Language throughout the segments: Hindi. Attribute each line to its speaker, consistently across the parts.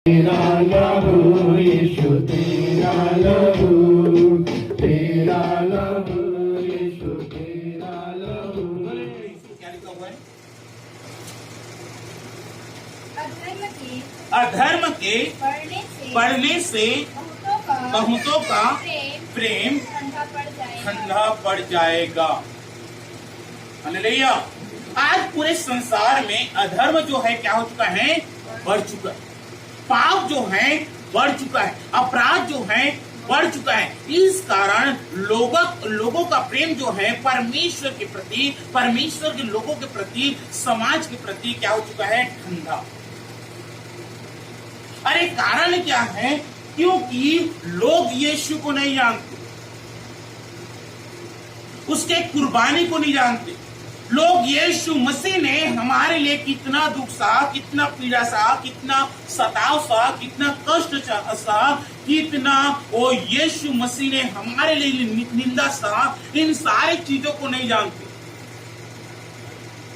Speaker 1: तेरा लहू यीशु तेरा लहू यीशु तेरा लहू।
Speaker 2: क्या लिखा हुआ है?
Speaker 3: अधर्म के
Speaker 2: बढ़ने से बहुतों का प्रेम ठंडा पड़ जाएगा। हालेलुया। आज पूरे संसार में अधर्म जो है क्या हो चुका है? बढ़ चुका है। पाप जो है बढ़ चुका है। अपराध जो है बढ़ चुका है। इस कारण लोगों का प्रेम जो है परमेश्वर के प्रति, परमेश्वर के लोगों के प्रति, समाज के प्रति क्या हो चुका है? ठंडा। अरे कारण क्या है? क्योंकि लोग यीशु को नहीं जानते, उसके कुर्बानी को नहीं जानते। लोग यीशु मसीह ने हमारे लिए कितना दुख सहा, कितना पीड़ा सहा, कितना सताव सहा, कितना कष्ट सहा, कितना वो यीशु मसीह ने हमारे लिए निंदा सहा, इन सारी चीजों को नहीं जानते।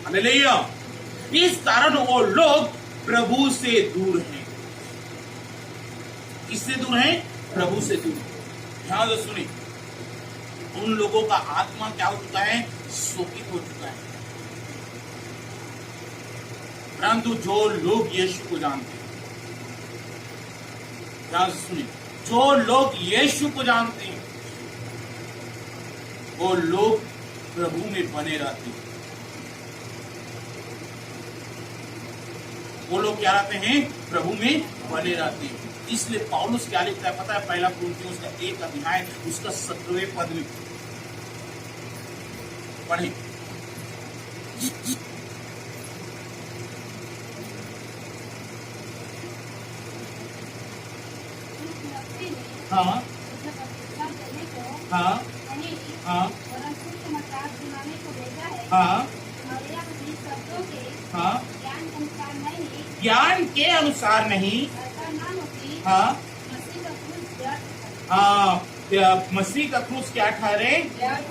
Speaker 2: हालेलुया। इस कारण वो लोग प्रभु से दूर हैं। किससे दूर हैं? प्रभु से दूर। ध्यान से सुनिए, उन लोगों का आत्मा क्या हो चुका है? शोकित हो चुका है। परंतु जो लोग यीशु को जानते हैं, ध्यान से सुनिए, जो लोग यीशु को जानते हैं वो लोग प्रभु में बने रहते हैं। वो लोग क्या रहते हैं? प्रभु में बने रहते हैं। इसलिए पौलुस क्या लिखता है पता है? पहला कुरिन्थियों का 1 अध्याय उसका 17वें पद में पढ़े। हाँ हाँ हाँ हाँ हाँ, ज्ञान के अनुसार नहीं, हाँ हाँ, मसीह का क्रूस क्या ठहरे?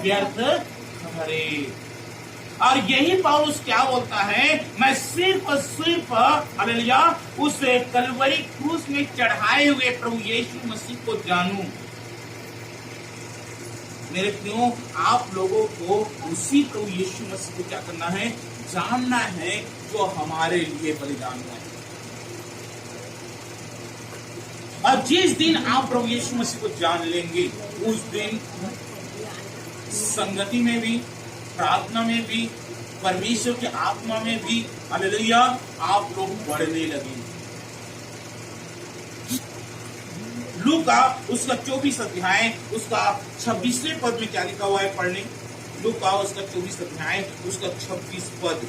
Speaker 2: व्यर्थ ठहरे। और यही पौलुस क्या बोलता है? मैं सिर्फ हालेलुया उस कलवरी क्रूस में चढ़ाए हुए प्रभु यीशु मसीह को जानूं। मेरे प्रियो, आप लोगों को उसी प्रभु यीशु मसीह को क्या करना है? जानना है, जो हमारे लिए बलिदान हुआ है। और जिस दिन आप प्रभु यीशु मसीह को जान लेंगे, उस दिन संगति में भी, प्रार्थना में भी, परमेश्वर के आत्मा में भी, हालेलुया, आप लोग बढ़ने लगेंगे। लूका उसका 24 अध्याय उसका 26वें पद में क्या लिखा हुआ है? पढ़ने। लूका उसका 24 अध्याय उसका 26 पद।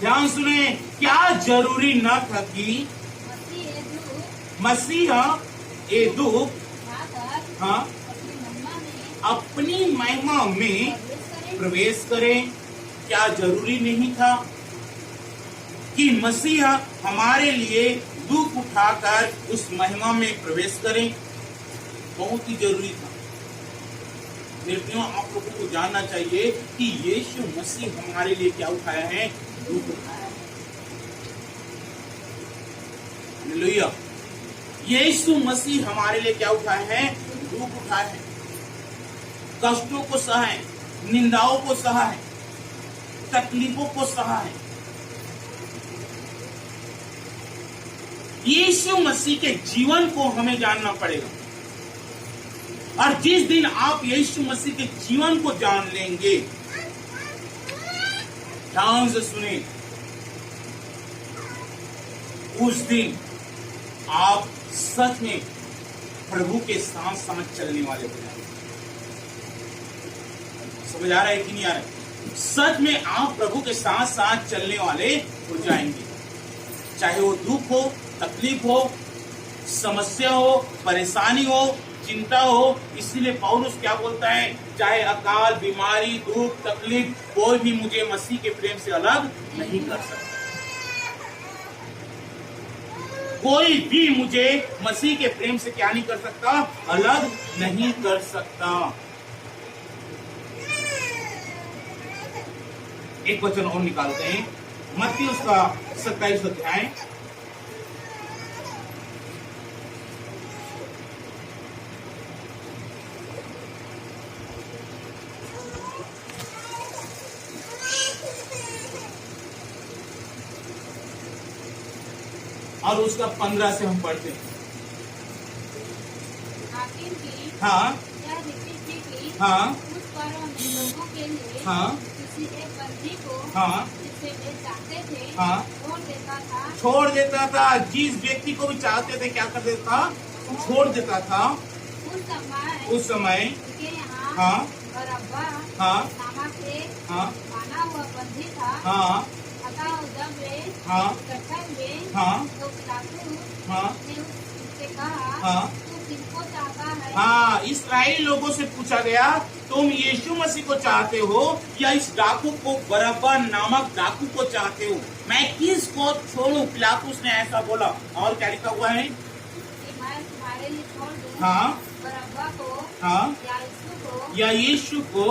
Speaker 2: ध्यान सुने, क्या जरूरी न था कि मसीह ये दुख हाँ अपनी महिमा में प्रवेश करें? क्या जरूरी नहीं था कि मसीह हमारे लिए दुख उठाकर उस महिमा में प्रवेश करें? बहुत ही जरूरी था। मेरे आप लोगों को जानना चाहिए कि यीशु मसीह हमारे लिए क्या उठाया है? दुख उठाया है। हालेलुया। यीशु मसीह हमारे लिए क्या उठाया है? दुख उठाया है। कष्टों को सहा है, निंदाओं को सहा है, तकलीफों को सहा है। यीशु मसीह के जीवन को हमें जानना पड़ेगा। और जिस दिन आप यीशु मसीह के जीवन को जान लेंगे, ध्यान से सुनिए, उस दिन आप सच में प्रभु के साथ साथ चलने वाले हो जाएंगे। समझ आ रहा है कि नहीं आ रहा है? सच में आप प्रभु के साथ साथ चलने वाले हो जाएंगे। चाहे वो दुख हो, तकलीफ हो, समस्या हो, परेशानी हो, चिंता हो। इसीलिए पौलुस क्या बोलता है? चाहे अकाल, बीमारी, दुख, तकलीफ, कोई भी मुझे मसीह के प्रेम से अलग नहीं कर सकता। कोई भी मुझे मसीह के प्रेम से क्या नहीं कर सकता, अलग नहीं कर सकता। एक वचन और निकालते हैं, मत्ती उसका 27 अध्याय, और उसका 15 से हम पढ़ते हैं। हाँ
Speaker 3: यह रीति थी कि
Speaker 2: हाँ
Speaker 3: उस पर्व में लोगों के लिए
Speaker 2: हाँ
Speaker 3: किसी एक बंदी को
Speaker 2: हाँ
Speaker 3: जिसे वे चाहते थे
Speaker 2: हाँ
Speaker 3: छोड़ देता था।
Speaker 2: छोड़ देता था। जिस व्यक्ति को भी चाहते थे क्या कर देता, छोड़ देता था। उस समय
Speaker 3: उनके यहाँ
Speaker 2: हाँ
Speaker 3: बरअब्बा
Speaker 2: हाँ
Speaker 3: नामक एक
Speaker 2: हाँ
Speaker 3: माना हुआ बंदी था।
Speaker 2: हाँ
Speaker 3: अतः जब वे
Speaker 2: हाँ
Speaker 3: इकट्ठा हुए
Speaker 2: हाँ
Speaker 3: तो पिलातुस
Speaker 2: हाँ
Speaker 3: ने उससे कहा,
Speaker 2: हाँ
Speaker 3: तू किसको चाहता है?
Speaker 2: हाँ, इस्राएली लोगों से पूछा गया, तुम यीशु मसीह को चाहते हो या इस डाकू को, बरअब्बा नामक डाकू को चाहते हो? मैं किस को छोड़ूं? पिलातुस ने ऐसा बोला। और क्या लिखा हुआ है?
Speaker 3: कि मैं तुम्हारे लिए छोड़ दूं
Speaker 2: हाँ
Speaker 3: बरअब्बा को
Speaker 2: हाँ
Speaker 3: या यीशु को
Speaker 2: या यीशु को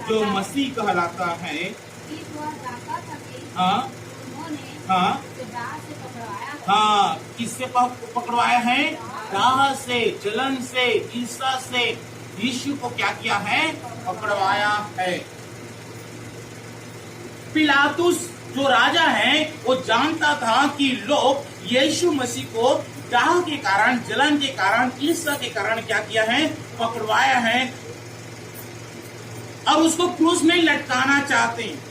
Speaker 2: जो मसीह कहलाता है।
Speaker 3: कि वह जानता था कि
Speaker 2: हाँ
Speaker 3: उन्होंने
Speaker 2: हाँ
Speaker 3: उसे राह से पकड़वाया है।
Speaker 2: हाँ, किससे पकड़वाया है? राह से, जलन से, ईर्ष्या से यीशु को क्या किया है? पकड़वाया है। पिलातुस जो राजा है वो जानता था कि लोग यीशु मसीह को राह के कारण, जलन के कारण, ईर्ष्या के कारण क्या किया है? पकड़वाया है और उसको क्रूस में लटकाना चाहते हैं।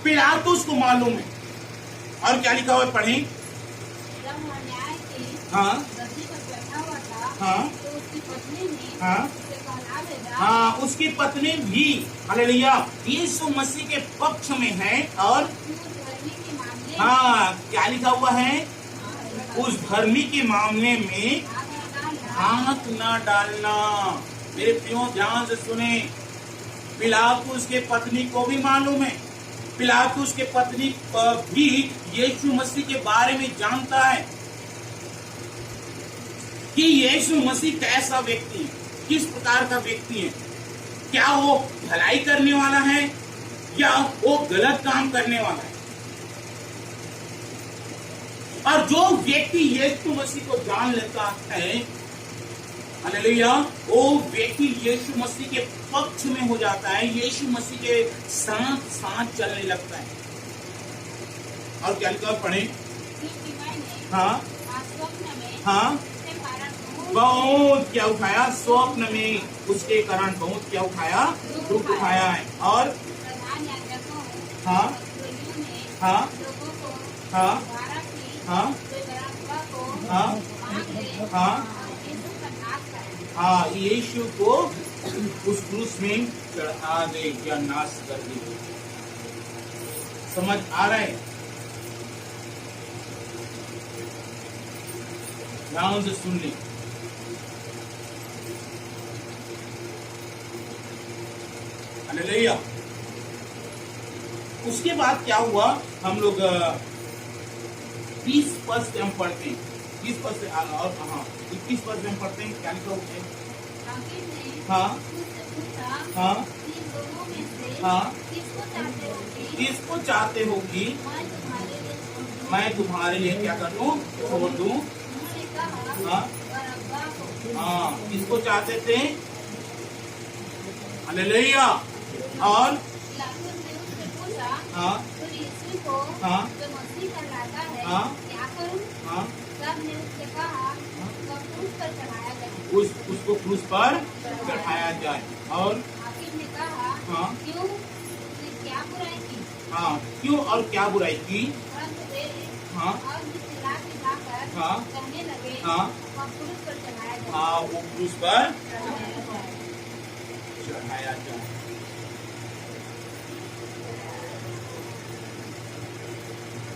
Speaker 2: पिलातुस को मालूम है। और क्या लिखा हुआ है? पढ़ें।
Speaker 3: जब वह न्याय की
Speaker 2: हाँ
Speaker 3: गद्दी पर बैठा हुआ था
Speaker 2: हाँ
Speaker 3: तो उसकी पत्नी ने
Speaker 2: हाँ
Speaker 3: उसे कहला भेजा,
Speaker 2: हाँ, उसकी पत्नी भी हालेलुया यीशु मसीह के पक्ष में है। और
Speaker 3: तू धर्मी के मामले
Speaker 2: हाँ, क्या लिखा हुआ है? उस धर्मी के मामले में हाथ न डालना। मेरे प्रियो ध्यान से सुने, पिलातुस के पत्नी को भी मालूम है, पिलातुस के पत्नी भी यीशु मसीह के बारे में जानता है कि यीशु मसीह कैसा व्यक्ति है, किस प्रकार का व्यक्ति है। क्या वो भलाई करने वाला है या वो गलत काम करने वाला है। और जो व्यक्ति यीशु मसीह को जान लेता है, हालेलुया, वो व्यक्ति यीशु मसीह के पक्ष में हो जाता है, यीशु मसीह के साथ साथ चलने लगता है। और क्या लिखा पढ़े?
Speaker 3: क्योंकि मैंने
Speaker 2: हाँ
Speaker 3: स्वप्न में
Speaker 2: हाँ
Speaker 3: उसके कारण
Speaker 2: बहुत क्या उठाया? स्वप्न में उसके कारण बहुत क्या उठाया? दुख उठाया है। और
Speaker 3: प्रधान याजकों
Speaker 2: हाँ
Speaker 3: पुरोहितों ने
Speaker 2: हाँ
Speaker 3: लोगों को
Speaker 2: हाँ
Speaker 3: द्वारा की
Speaker 2: हाँ
Speaker 3: वे बरअब्बा को
Speaker 2: हाँ
Speaker 3: मांग ले
Speaker 2: हाँ
Speaker 3: और यीशु का नाश करें।
Speaker 2: हाँ, यीशु को उस क्रूस में चढ़ा दे या नाश कर दे। समझ आ रहा है? ध्यान से सुन ले। हालेलुया। उसके बाद क्या हुआ? हम लोग 20 पद से हम पढ़ते हैं, 20 पद से और हाँ 21 पद से हम पढ़ते हैं। क्या लिखा होते हैं?
Speaker 3: हाकिम ने
Speaker 2: हाँ
Speaker 3: उससे पूछा,
Speaker 2: हाँ
Speaker 3: इन दोनों में से
Speaker 2: हाँ
Speaker 3: किसको चाहते हो कि
Speaker 2: किसको चाहते हो कि
Speaker 3: मैं तुम्हारे लिए छोड़ दूं?
Speaker 2: मैं तुम्हारे लिए क्या कर दूं? छोड़ दूं।
Speaker 3: उन्होंने कहा,
Speaker 2: हाँ
Speaker 3: बरअब्बा को।
Speaker 2: हाँ, किसको चाहते थे? हालेलुया। और
Speaker 3: पिलातुस ने उससे पूछा,
Speaker 2: हाँ
Speaker 3: तो यीशु को
Speaker 2: हाँ
Speaker 3: जो मसीह कहलाता है
Speaker 2: हाँ
Speaker 3: क्या करूं?
Speaker 2: हाँ,
Speaker 3: सब ने उससे कहा, वह क्रूस पर चढ़ाया जाए।
Speaker 2: उसको क्रूस पर चढ़ाया जाए। और
Speaker 3: हाकिम ने कहा,
Speaker 2: हाँ
Speaker 3: क्यों? उसने क्या बुराई की?
Speaker 2: हाँ, क्यों और क्या बुराई की?
Speaker 3: परंतु वे
Speaker 2: हाँ
Speaker 3: और भी चिल्ला चिल्लाकर
Speaker 2: हाँ
Speaker 3: कहने लगे,
Speaker 2: हाँ
Speaker 3: वह क्रूस पर चढ़ाया जाए।
Speaker 2: हाँ, वो क्रूस पर
Speaker 3: चढ़ाया जाए।
Speaker 2: चढ़ाया जाए।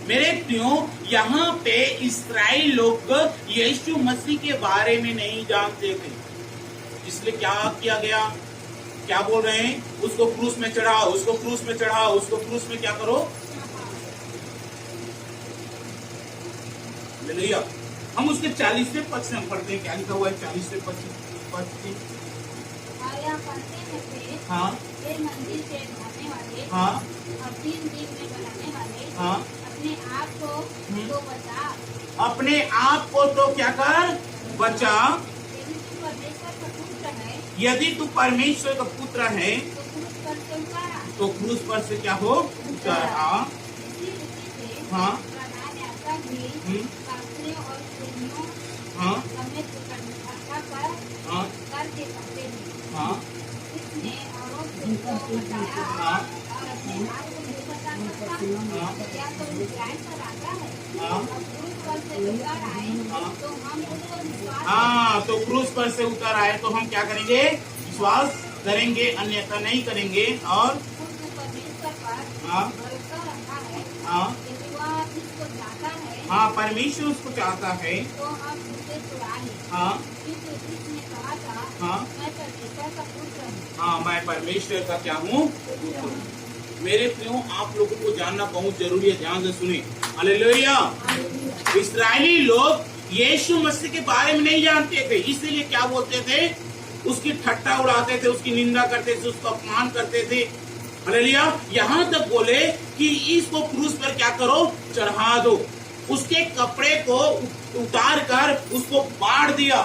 Speaker 2: मेरे प्रियो, यहाँ पे इस्राएल लोग यीशु मसीह के बारे में नहीं जानते थे, इसलिए क्या किया गया? क्या बोल रहे हैं? उसको क्रूस में चढ़ाओ, उसको क्रूस में चढ़ाओ, उसको क्रूस में क्या करो? हालेलुया। हम उसके 40वें पद से हम पढ़ते हैं, क्या लिखा हुआ है 40वें पद से।
Speaker 3: और यह पढ़ते हैं कि
Speaker 2: हाँ
Speaker 3: ये मंदिर से ढाने वाले
Speaker 2: हाँ
Speaker 3: और 3 दिन में बनाने वाले
Speaker 2: हाँ।
Speaker 3: अपने आप को तो बचा।
Speaker 2: अपने आप को तो क्या कर, बचा।
Speaker 3: यदि तू परमेश्वर का पुत्र है
Speaker 2: यदि तू परमेश्वर का पुत्र है
Speaker 3: तो क्रूस पर से उतारा।
Speaker 2: तो क्रूस पर से क्या हो, चढ़ा।
Speaker 3: इसी रीति से
Speaker 2: हाँ।
Speaker 3: प्रधान याजक भी शास्त्रियों और प्रेमियों
Speaker 2: हाँ
Speaker 3: समेत इकट्ठा कर
Speaker 2: हाँ
Speaker 3: करके कहते हैं,
Speaker 2: हाँ
Speaker 3: इसने औरों को बचाया
Speaker 2: हाँ
Speaker 3: और अपने आप को नहीं बचा सकता।
Speaker 2: हाँ।
Speaker 3: क्या तो न्याय पर आता है
Speaker 2: हाँ।
Speaker 3: और क्रूस पर से उतर आए
Speaker 2: हाँ।
Speaker 3: तो हम उसको विश्वास
Speaker 2: हाँ। तो क्रूस पर से उतर आए तो हम क्या करेंगे, विश्वास करेंगे, अन्यथा नहीं करेंगे। और
Speaker 3: खुद परमेश्वर पर
Speaker 2: हाँ
Speaker 3: भरोसा रखा है।
Speaker 2: हाँ
Speaker 3: यदि वह इसको चाहता है
Speaker 2: हाँ, परमेश्वर उसको चाहता है।
Speaker 3: तो हम उसे छुड़ा लें।
Speaker 2: हाँ
Speaker 3: किंतु इसने कहा था,
Speaker 2: हाँ
Speaker 3: मैं परमेश्वर का पुत्र हूँ।
Speaker 2: हाँ, मैं परमेश्वर का क्या हूँ, मेरे प्रियो, आप लोगों को जानना बहुत जरूरी है, ध्यान से सुने। हालेलुया। इस्राएली लोग यीशु मसीह के बारे में नहीं जानते थे, इसीलिए क्या बोलते थे, उसकी ठट्टा उड़ाते थे, उसकी निंदा करते थे, उसका अपमान करते थे। हालेलुया। यहाँ तक बोले कि इसको क्रूस पर क्या करो, चढ़ा दो। उसके कपड़े को उतार कर उसको बांट दिया।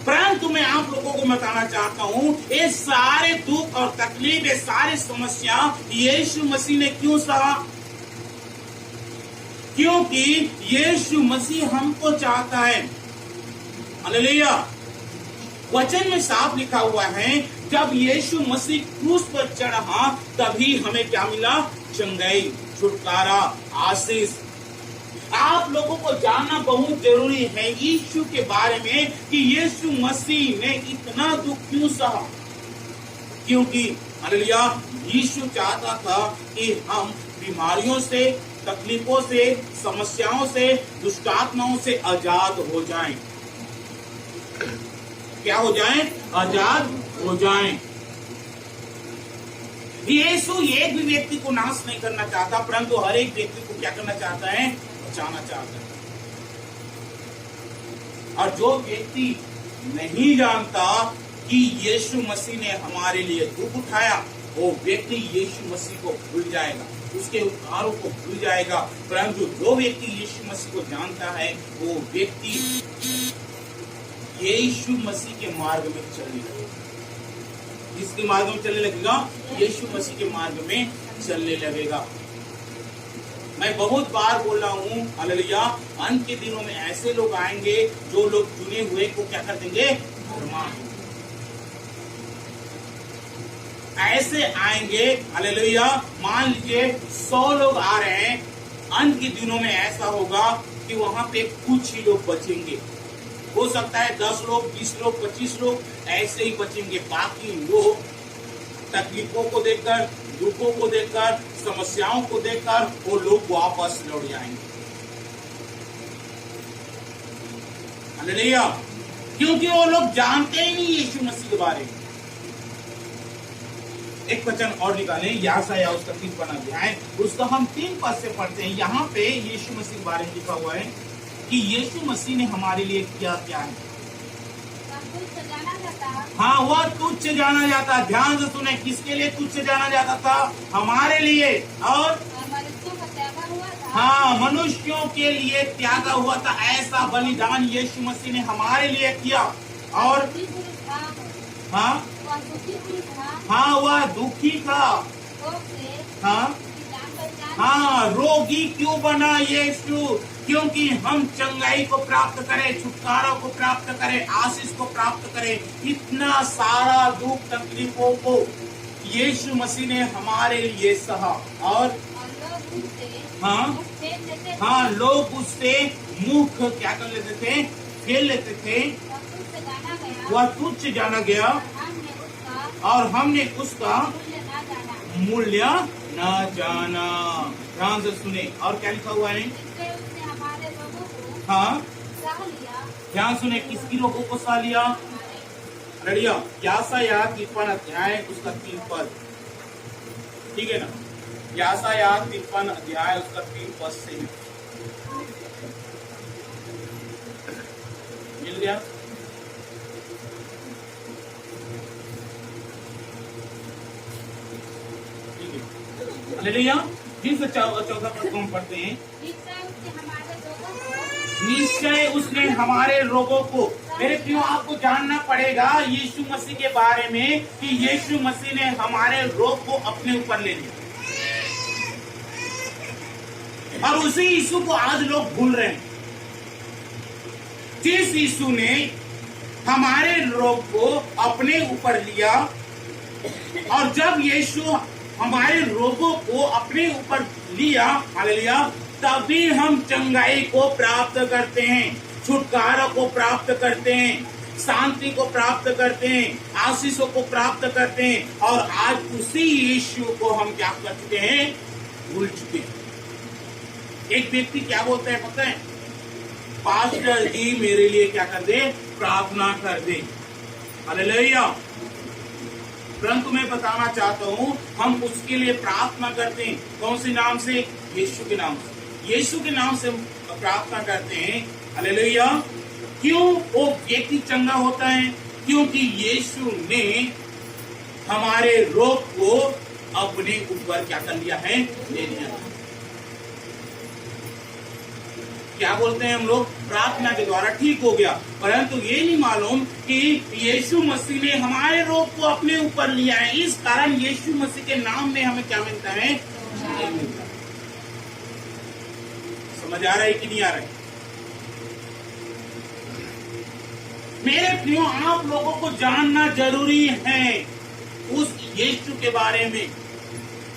Speaker 2: परंतु मैं आप लोगों को बताना चाहता हूँ, ये सारे दुख और तकलीफ, ये सारी समस्या यीशु मसीह ने क्यों सहा? क्योंकि यीशु मसीह हमको चाहता है। हालेलुया। वचन में साफ लिखा हुआ है, जब यीशु मसीह क्रूस पर चढ़ा तभी हमें क्या मिला, चंगाई, छुटकारा, आशीष। आप लोगों को जानना बहुत जरूरी है यीशु के बारे में कि यीशु मसीह ने इतना दुख क्यों सहा। क्योंकि हालेलुया, यीशु चाहता था कि हम बीमारियों से, तकलीफों से, समस्याओं से, दुष्टात्माओं से आजाद हो जाएं। क्या हो जाएं? आजाद हो जाएं। यीशु एक भी व्यक्ति को नाश नहीं करना चाहता, परंतु हर एक व्यक्ति को क्या करना चाहता है, बचाना चाहता है। और जो व्यक्ति नहीं जानता कि यीशु मसीह ने हमारे लिए दुख उठाया, वो व्यक्ति यीशु मसीह को भूल जाएगा, उसके उपकारों को भूल जाएगा। परंतु जो व्यक्ति यीशु मसीह को जानता है, वो व्यक्ति यीशु मसीह के मार्ग में चलने लगेगा। किसके मार्ग में चलने लगेगा? यीशु मसीह के मार्ग में चलने लगेगा। मैं बहुत बार बोल रहा हूँ, हालेलुया, अंत के दिनों में ऐसे लोग आएंगे जो लोग चुने हुए को क्या कर देंगे, भरमा। ऐसे आएंगे, हालेलुया, मान लीजिए 100 लोग आ रहे हैं, अंत के दिनों में ऐसा होगा कि वहां पे कुछ ही लोग बचेंगे। हो सकता है 10 लोग, 20 लोग, 25 लोग ऐसे ही बचेंगे। बाकी लोग तकलीफों को देखकर, दुखों को देखकर, समस्याओं को देखकर वो लोग वापस लौट जाएंगे। हालेलुया। क्योंकि वो लोग जानते ही नहीं यीशु मसीह के बारे में। एक वचन और निकालें, याशाया उसका 53वां अध्याय, उसका हम 3 पद से पढ़ते हैं। यहाँ पे यीशु मसीह के बारे में लिखा हुआ है कि यीशु मसीह ने हमारे लिए किया क्या है। हाँ, वह तुच्छ जाना जाता। ध्यान से सुने, किसके लिए तुच्छ जाना जाता था? हमारे लिए। और
Speaker 3: मनुष्यों का त्यागा हुआ था।
Speaker 2: हाँ, मनुष्यों के लिए त्यागा हुआ था। ऐसा बलिदान यीशु मसीह ने हमारे लिए किया। और हाँ हाँ, वह दुखी था। हाँ हाँ, रोगी क्यों बना यीशु? क्योंकि हम चंगाई को प्राप्त करें, छुटकारा को प्राप्त करें, आशीष को प्राप्त करें। इतना सारा दुख तकलीफों को यीशु मसीह ने हमारे लिए सहा। और हाँ हाँ, लोग उससे मुख क्या कर लेते थे, फेर लेते थे। वह तुच्छ जाना गया और हमने उसका मूल्य न जाना। ध्यान से सुने, और क्या लिखा हुआ है? हाँ, ध्यान सुने, किसकी लोगों को सा लिया? रेडिया, याशाया 53वां अध्याय उसका 3 पद, ठीक है ना? याशाया 53वां अध्याय उसका 3 पद से मिल गया? ठीक है, हालेलुया। फिर से चौथा पद को हम पढ़ते हैं। निश्चय उसने हमारे रोगों को, मेरे प्रियो आपको जानना पड़ेगा यीशु मसीह के बारे में कि यीशु मसीह ने हमारे रोग को अपने ऊपर ले लिया, और उसी यीशु को आज लोग भूल रहे हैं। जिस यीशु ने हमारे रोग को अपने ऊपर लिया, और जब यीशु हमारे रोगों को अपने ऊपर लिया, हालेलुया, तभी हम चंगाई को प्राप्त करते हैं, छुटकारा को प्राप्त करते हैं, शांति को प्राप्त करते हैं, आशीषों को प्राप्त करते हैं। और आज उसी यीशु को हम क्या कर चुके हैं? भूल चुके हैं। एक व्यक्ति क्या बोलता है पता है? पास्टर जी मेरे लिए क्या कर दे? प्रार्थना कर दे। हालेलुया। परंतु मैं बताना चाहता हूँ, हम उसके लिए प्रार्थना करते हैं। कौन से नाम से? यीशु के नाम से। यीशु के नाम से प्रार्थना करते हैं। हालेलुया। क्यों वो व्यक्ति चंगा होता है? क्योंकि यीशु ने हमारे रोग को अपने ऊपर क्या कर लिया है? ले लिया। क्या बोलते हैं हम लोग? प्रार्थना के द्वारा ठीक हो गया। परंतु ये नहीं मालूम कि यीशु मसीह ने हमारे रोग को अपने ऊपर लिया है। इस कारण यीशु मसीह के नाम में हमें क्या मिलता है? मिलता है। समझ आ रहा है कि नहीं आ रहा है? मेरे प्रियो, आप लोगों को जानना जरूरी है उस यीशु के बारे में,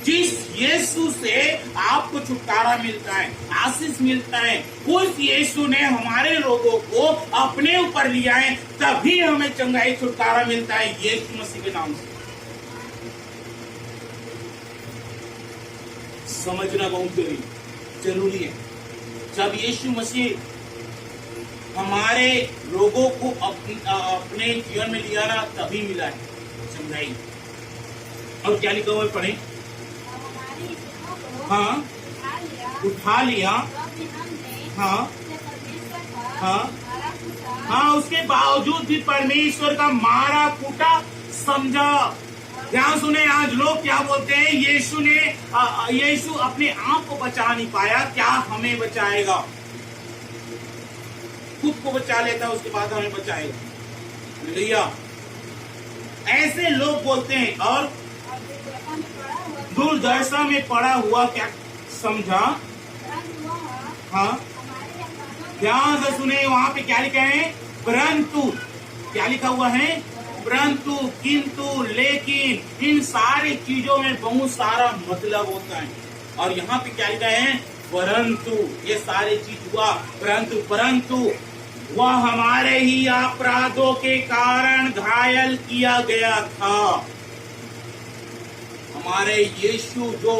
Speaker 2: जिस यीशु से आपको छुटकारा मिलता है, आशीष मिलता है। उस यीशु ने हमारे रोगों को अपने ऊपर लिया है, तभी हमें चंगाई छुटकारा मिलता है यीशु मसीह के नाम से। समझना बहुत जरूरी है। जब यीशु मसीह हमारे रोगों को अपने जीवन में लिया ना, तभी मिला है चंगाई। और क्या लिखा हुआ है? पढ़े। हाँ, उठा लिया। हाँ हाँ हाँ, उसके बावजूद भी परमेश्वर का मारा कूटा समझा। ध्यान सुने, आज लोग क्या बोलते हैं? यीशु अपने आप को बचा नहीं पाया, क्या हमें बचाएगा? खुद को बचा लेता, उसके बाद हमें बचाएगा। हालेलुया। ऐसे लोग बोलते हैं। और दुर्दशा में पड़ा हुआ क्या समझा? हाँ, ध्यान से सुने, वहां पे क्या लिखा है? परंतु। क्या लिखा हुआ है? परंतु, किंतु, लेकिन, इन सारी चीजों में बहुत सारा मतलब होता है। और यहाँ पे क्या लिखा है? परंतु। ये सारी चीज हुआ, परंतु वह हमारे ही अपराधों के कारण घायल किया गया था। हमारे यीशु जो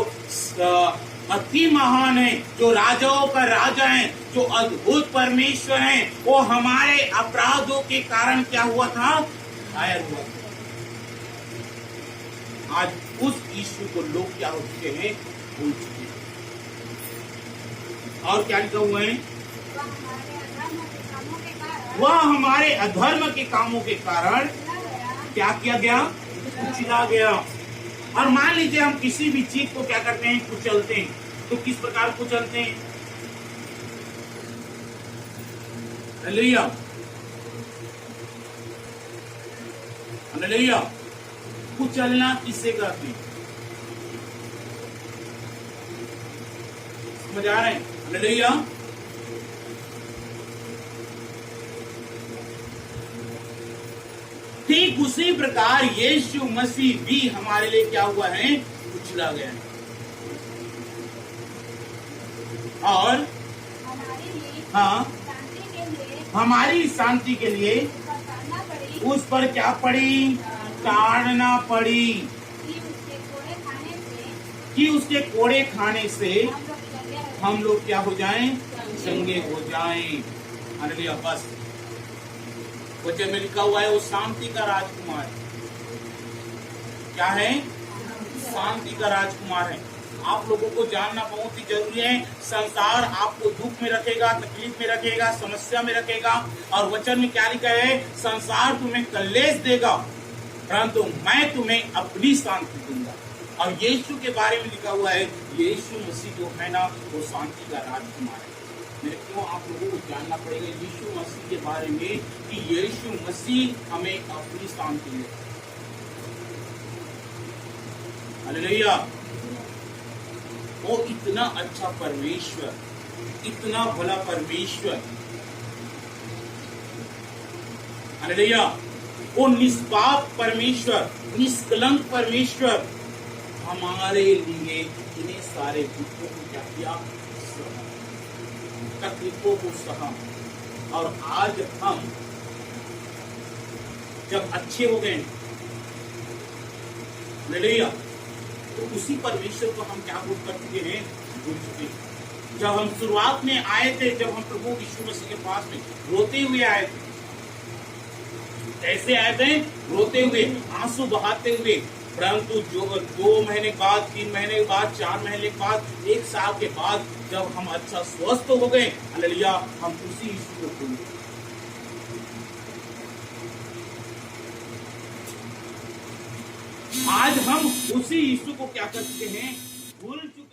Speaker 2: अति महान है, जो राजाओं का राजा है, जो अद्भुत परमेश्वर है, वो हमारे अपराधों के कारण क्या हुआ था? घायल हुआ था। आज उस यीशु को लोग क्या हो चुके हैं? भूल चुके हैं। और क्या लिखा हुआ है? वह हमारे अधर्म के कामों के कारण क्या किया गया? कुचला गया। और मान लीजिए हम किसी भी चीज को क्या करते हैं? कुचलते हैं। तो किस प्रकार कुचलते हैं? Hallelujah, hallelujah. कुचलना किससे कहते हैं? समझ आ रहे हैं? हालेलुया। ठीक उसी प्रकार यीशु मसीह भी हमारे लिए क्या हुआ है? कुचला गया है। और हाँ, हमारी शांति के लिए उस पर क्या पड़ी? ताड़ना पड़ी कि उसके कोड़े खाने से हम लोग क्या हो जाएं? चंगे हो जाएं। हालेलुया। बस वचन में लिखा हुआ है वो शांति का राजकुमार है। क्या है? शांति का राजकुमार है। आप लोगों को जानना बहुत ही जरूरी है। संसार आपको दुख में रखेगा, तकलीफ में रखेगा, समस्या में रखेगा, और वचन में क्या लिखा है? संसार तुम्हें कलेश देगा परंतु मैं तुम्हें अपनी शांति दूंगा। और यीशु के बारे में लिखा हुआ है, यीशु मसीह जो है ना वो शांति का राजकुमार है। मेरे क्यों आप लोगों को जानना पड़ेगा यीशु मसीह के बारे में कि यीशु मसीह हमें अपनी शांति देता है। हालेलुया। वो इतना अच्छा परमेश्वर, इतना भला परमेश्वर, हालेलुया, वो निष्पाप परमेश्वर, निष्कलंक परमेश्वर हमारे लिए इन्हें सारे दुखों को क्या किया? तकलीफों को सहा। और आज हम जब अच्छे हो गए, हालेलुया, तो उसी परमेश्वर को हम क्या भूल कर चुके हैं? भूल चुके हैं। जब हम शुरुआत में आए थे, जब हम प्रभु यीशु मसीह के पास में रोते हुए आए थे, कैसे आए थे? रोते हुए, आंसू बहाते हुए। परंतु जो 2 महीने बाद, 3 महीने के बाद, 4 महीने के बाद, 1 साल के बाद जब हम अच्छा स्वस्थ हो गए, हालेलुया, हम उसी यीशु को भूल गए। आज हम उसी यीशु को क्या कर चुके हैं? भूल चुके